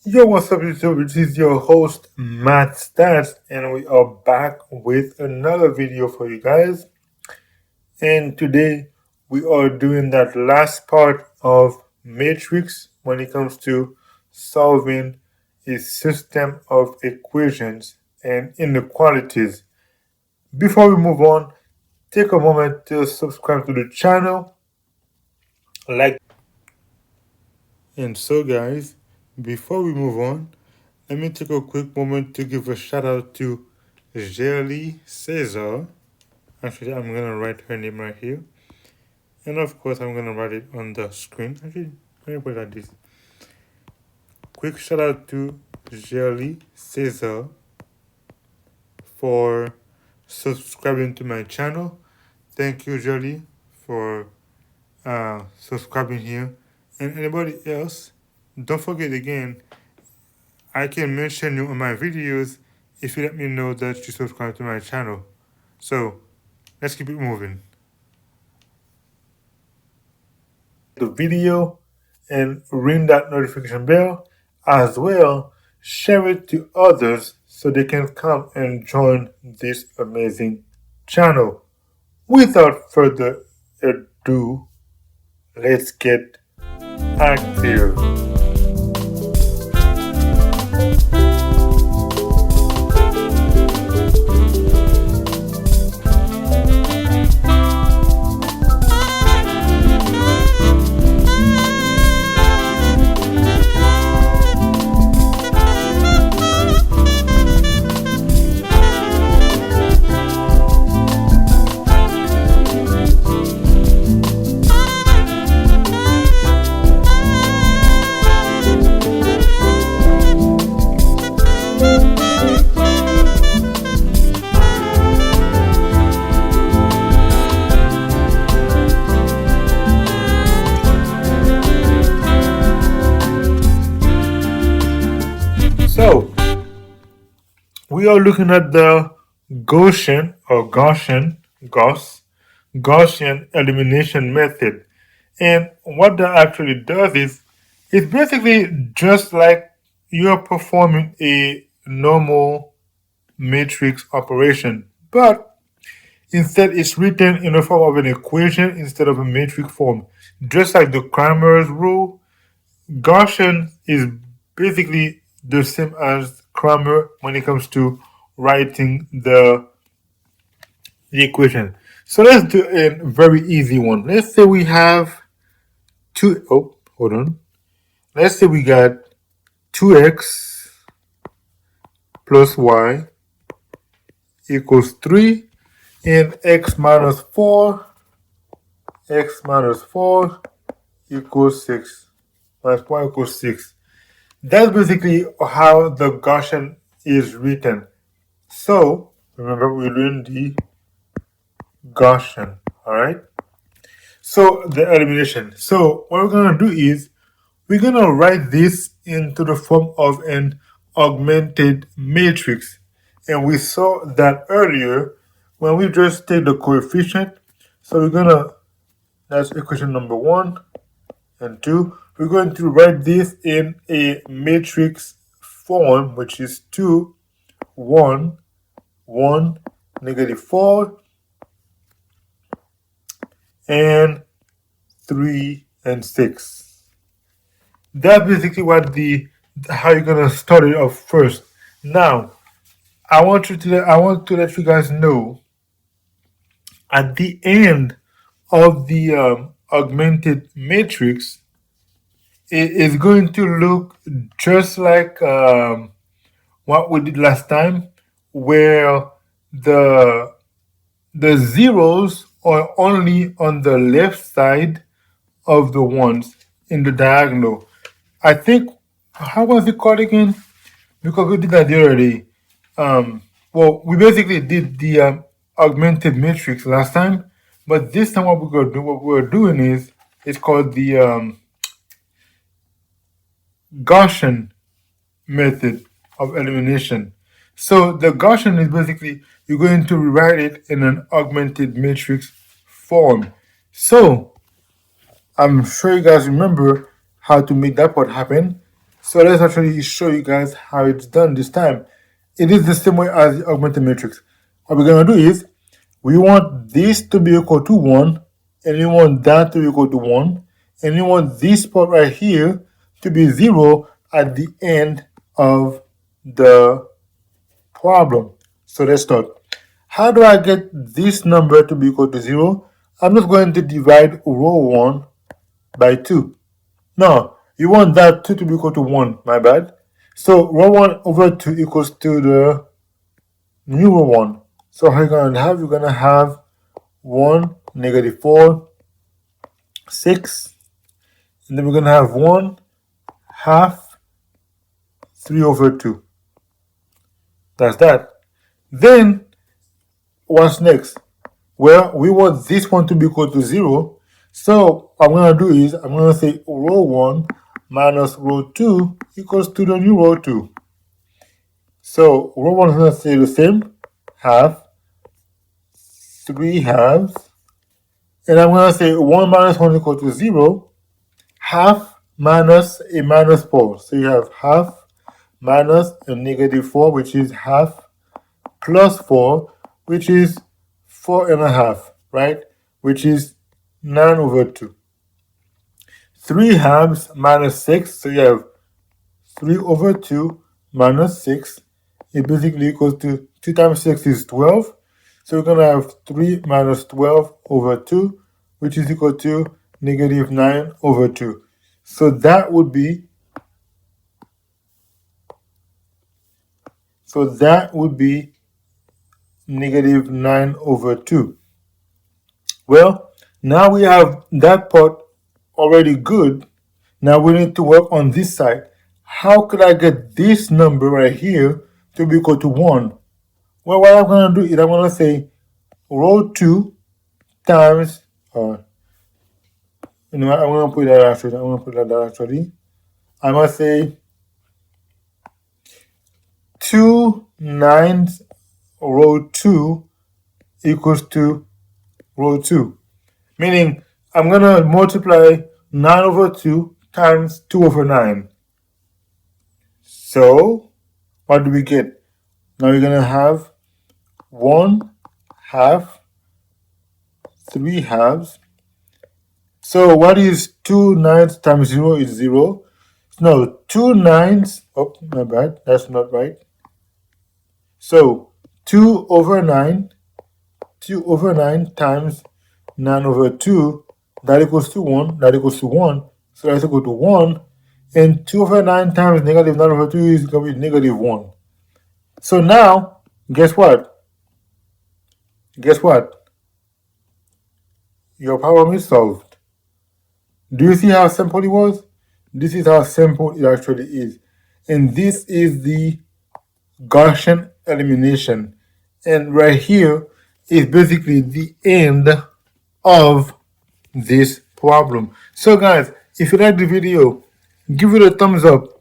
Yo, what's up, YouTube? This is your host, Matt Stats, and we are back with another video for you guys. And today we are doing that last part of matrix when it comes to solving a system of equations and inequalities. Before we move on, take a moment to subscribe to the channel, like. And so, guys, before we move on, let me take a quick moment to give a shout out to Jerly Cesar. Actually, I'm gonna write her name right here, and of course, I'm gonna write it on the screen. Actually, let me put it like this. Quick shout out to Jerly Cesar for subscribing to my channel. Thank you, Jerly, for subscribing here. And anybody else, don't forget again, I can mention you in my videos if you let me know that you subscribe to my channel. So let's keep it moving. The video and ring that notification bell, as well share it to others so they can come and join this amazing channel. Without further ado, let's get active. So, we are looking at the Gaussian elimination method. And what that actually does is it's basically just like you're performing a normal matrix operation, but instead it's written in the form of an equation instead of a matrix form. Just like the Cramer's rule, Gaussian is basically the same as Cramer when it comes to writing the equation. So let's do a very easy one. Let's say we have hold on. Let's say we got 2x plus y equals 3 and x minus 4 equals 6 minus 4 equals 6. That's basically how the Gaussian is written. So remember, we're doing the Gaussian, all right? So the elimination. So what we're gonna do is we're gonna write this into the form of an augmented matrix. And we saw that earlier when we just take the coefficient. So we're gonna, that's equation number 1 and 2. We're going to write this in a matrix form, which is 2, 1, 1, -4, and 3 and 6. That's basically how you're gonna start it off first. Now, I want to let you guys know at the end of the augmented matrix, it is going to look just like what we did last time, where the zeros are only on the left side of the ones in the diagonal. I think, how was it called again? Because we did that the other day. Well, we basically did the augmented matrix last time, but this time what we're doing is it's called the Gaussian method of elimination. So the Gaussian is basically you're going to rewrite it in an augmented matrix form. So I'm sure you guys remember how to make that part happen. So let's actually show you guys how it's done this time. It is the same way as the augmented matrix. What we're going to do is we want this to be equal to 1, and we want that to be equal to 1, and we want this part right here to be 0 at the end of the problem. So let's start. How do I get this number to be equal to 0? I'm just going to divide row 1 by 2. No, you want that 2 to be equal to 1, my bad. So row 1 over 2 equals to the new row 1. So how are you going to have? You're going to have 1, negative 4, 6, and then we're going to have 1 half 3 over 2. That's that. Then, what's next? Well, we want this one to be equal to 0. So, what I'm going to do is, I'm going to say row 1 minus row 2 equals to the new row 2. So, row 1 is going to stay the same, half, 3 halves, and I'm going to say 1 minus 1 equals to 0, half minus a minus 4. So, you have half minus a negative 4, which is half, plus 4, which is 4.5, right? Which is 9 over 2. 3 halves minus 6, so you have 3 over 2 minus 6. It basically equals to 2 times 6 is 12. So we're going to have 3 minus 12 over 2, which is equal to negative 9 over 2. So that would be negative 9 over 2. Well, now we have that part already good. Now we need to work on this side. How could I get this number right here to be equal to 1? Well, what I'm going to do is I'm going to say row 2 times, I'm going to put that actually. I'm going to say 2 nines row 2 equals to row 2. Meaning, I'm going to multiply 9 over 2 times 2 over 9. So, what do we get? Now we're going to have 1 half, 3 halves. So, what is 2 nines times 0 is 0. No, 2 nines, oh, my bad, that's not right. So, 2 over 9 times 9 over 2, that equals to 1, so that's equal to 1, and 2 over 9 times negative 9 over 2 is going to be negative 1. So now, guess what? Your problem is solved. Do you see how simple it was? This is how simple it actually is. And this is the Gaussian elimination. And right here is basically the end of this problem. So guys, if you like the video, give it a thumbs up,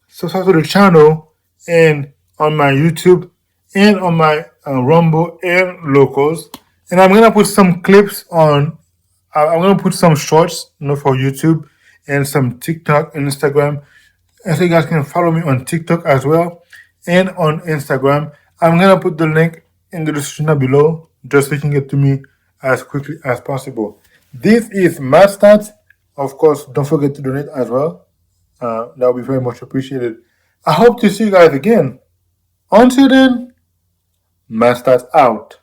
subscribe to the channel, and on my YouTube and on my Rumble and Locals. And I'm gonna put some clips on. I'm gonna put some shorts, for YouTube, and some TikTok and Instagram. And so you guys can follow me on TikTok as well and on Instagram. I'm gonna put the link in the description below, just so you can get to me as quickly as possible. This is MathStats. Of course, don't forget to donate as well. That would be very much appreciated. I hope to see you guys again. Until then, MathStats out.